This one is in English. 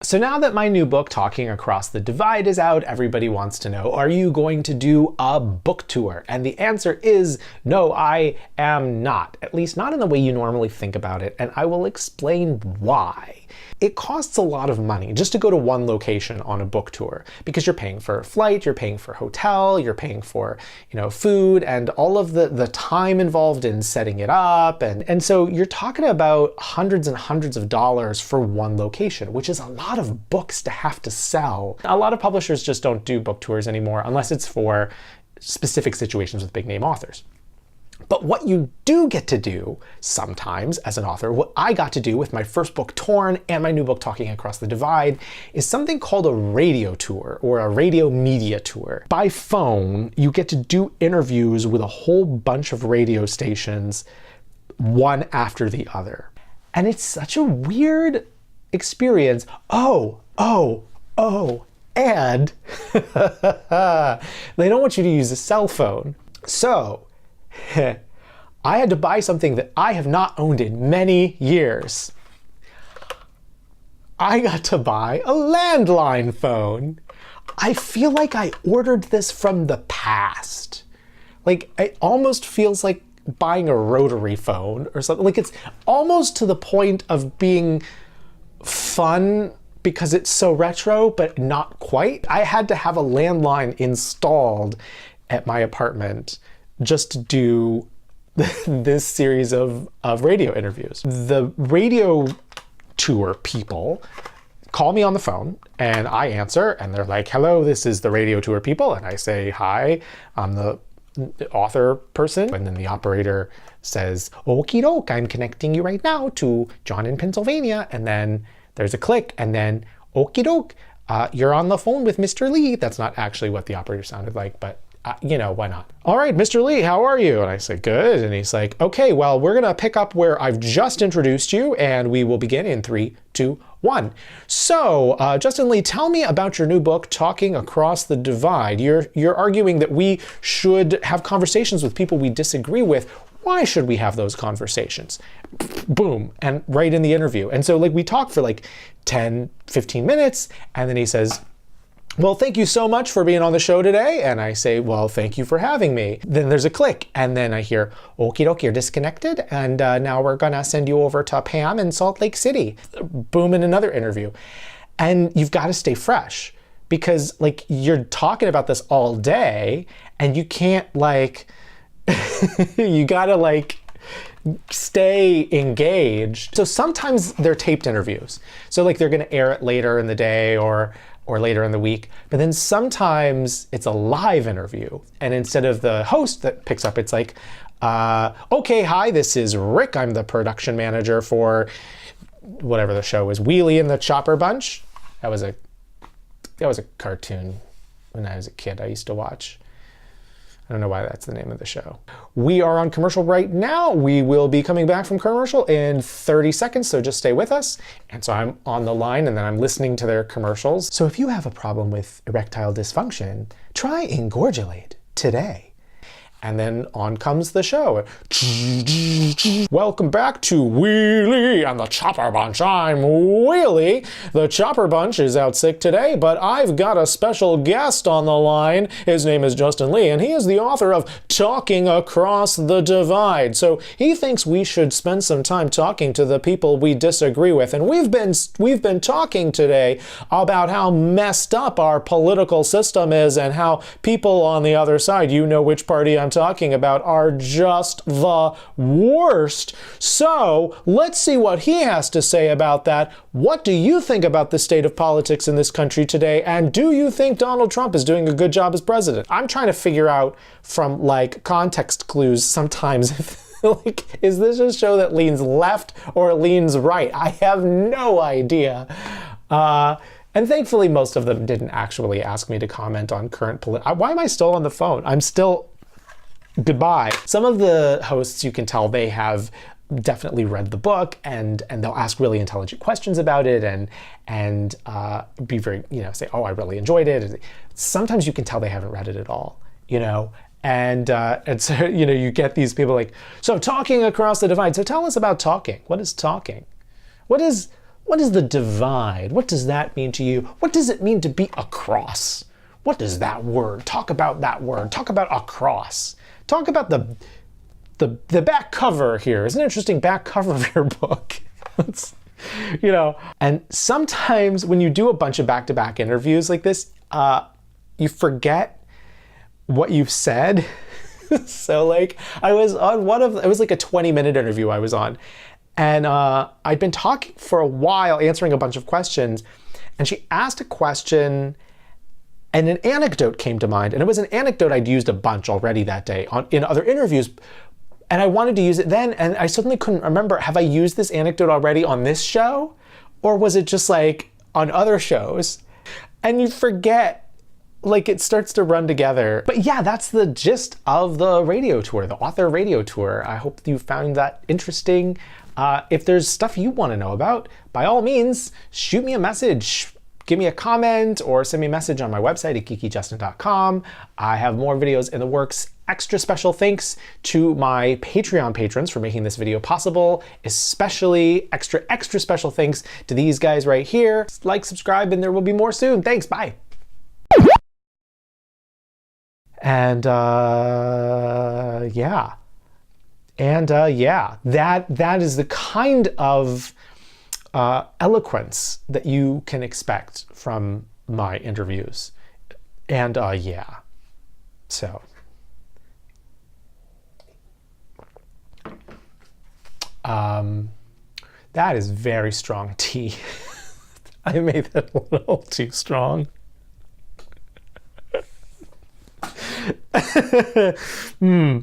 So now that my new book, Talking Across the Divide, is out, everybody wants to know, are you going to do a book tour? And the answer is no, I am not. At least not in the way you normally think about it, and I will explain why. It costs a lot of money just to go to one location on a book tour because you're paying for a flight, you're paying for a hotel, you're paying for, food and all of the time involved in setting it up. And so you're talking about hundreds and hundreds of dollars for one location, which is a lot of books to have to sell. A lot of publishers just don't do book tours anymore unless it's for specific situations with big name authors. But what you do get to do sometimes as an author, what I got to do with my first book, Torn, and my new book, Talking Across the Divide, is something called a radio tour or a radio media tour. By phone, you get to do interviews with a whole bunch of radio stations, one after the other. And it's such a weird experience. And they don't want you to use a cell phone. So, I had to buy something that I have not owned in many years. I got to buy a landline phone. I feel like I ordered this from the past. Like, it almost feels like buying a rotary phone or something. Like, it's almost to the point of being fun because it's so retro, but not quite. I had to have a landline installed at my apartment just to do this series of radio interviews. The radio tour people call me on the phone and I answer and they're like, hello, this is the radio tour people. And I say, hi, I'm the author person. And then the operator says, okie doke, I'm connecting you right now to John in Pennsylvania. And then there's a click and then okie doke, you're on the phone with Mr. Lee. That's not actually what the operator sounded like, but why not? All right, Mr. Lee, how are you? And I say, good. And he's like, okay, well, we're gonna pick up where I've just introduced you and we will begin in 3, 2, 1. So, Justin Lee, tell me about your new book, Talking Across the Divide. You're arguing that we should have conversations with people we disagree with. Why should we have those conversations? Boom, and right in the interview. And so we talk for 10, 15 minutes, and then he says, well, thank you so much for being on the show today. And I say, well, thank you for having me. Then there's a click. And then I hear, okie dokie, you're disconnected. And now we're gonna send you over to Pam in Salt Lake City. Boom, in another interview. And you've got to stay fresh because you're talking about this all day and you can't you gotta stay engaged. So sometimes they're taped interviews. So they're gonna air it later in the day or later in the week. But then sometimes it's a live interview. And instead of the host that picks up, it's okay, hi, this is Rick. I'm the production manager for whatever the show is, Wheelie and the Chopper Bunch. That was a cartoon when I was a kid I used to watch. I don't know why that's the name of the show. We are on commercial right now. We will be coming back from commercial in 30 seconds, so just stay with us. And so I'm on the line and then I'm listening to their commercials. So if you have a problem with erectile dysfunction, try Engorgulate today. And then on comes the show. Welcome back to Wheelie and the Chopper Bunch. I'm Wheelie. The Chopper Bunch is out sick today, but I've got a special guest on the line. His name is Justin Lee, and he is the author of Talking Across the Divide. So he thinks we should spend some time talking to the people we disagree with. And we've been talking today about how messed up our political system is and how people on the other side, you know which party I'm talking about, are just the worst. So let's see what he has to say about that. What do you think about the state of politics in this country today? And do you think Donald Trump is doing a good job as president? I'm trying to figure out from context clues sometimes is this a show that leans left or leans right? I have no idea. And thankfully, most of them didn't actually ask me to comment on current Why am I still on the phone? I'm still... Goodbye. Some of the hosts, you can tell they have definitely read the book and they'll ask really intelligent questions about it and be very, say, oh, I really enjoyed it. Sometimes you can tell they haven't read it at all, And so, you get these people like, so talking across the divide. So tell us about talking. What is talking? What is the divide? What does that mean to you? What does it mean to be across? What does that word? Talk about that word. Talk about across. Talk about the back cover here. It's an interesting back cover of your book. And sometimes when you do a bunch of back-to-back interviews like this, you forget what you've said. So like I was on it was like a 20-minute interview I was on. And I'd been talking for a while, answering a bunch of questions. And she asked a question and an anecdote came to mind. And it was an anecdote I'd used a bunch already that day in other interviews. And I wanted to use it then. And I suddenly couldn't remember, have I used this anecdote already on this show? Or was it just like on other shows? And you forget. Like it starts to run together. But yeah, that's the gist of the radio tour, the author radio tour. I hope you found that interesting. If there's stuff you want to know about, by all means, shoot me a message. Give me a comment or send me a message on my website at geekyjustin.com. I have more videos in the works. Extra special thanks to my Patreon patrons for making this video possible, especially extra special thanks to these guys right here. Like, subscribe, and there will be more soon. Thanks, bye. And yeah. That is the kind of eloquence that you can expect from my interviews. And yeah. So that is very strong tea. I made that a little too strong. Hmm.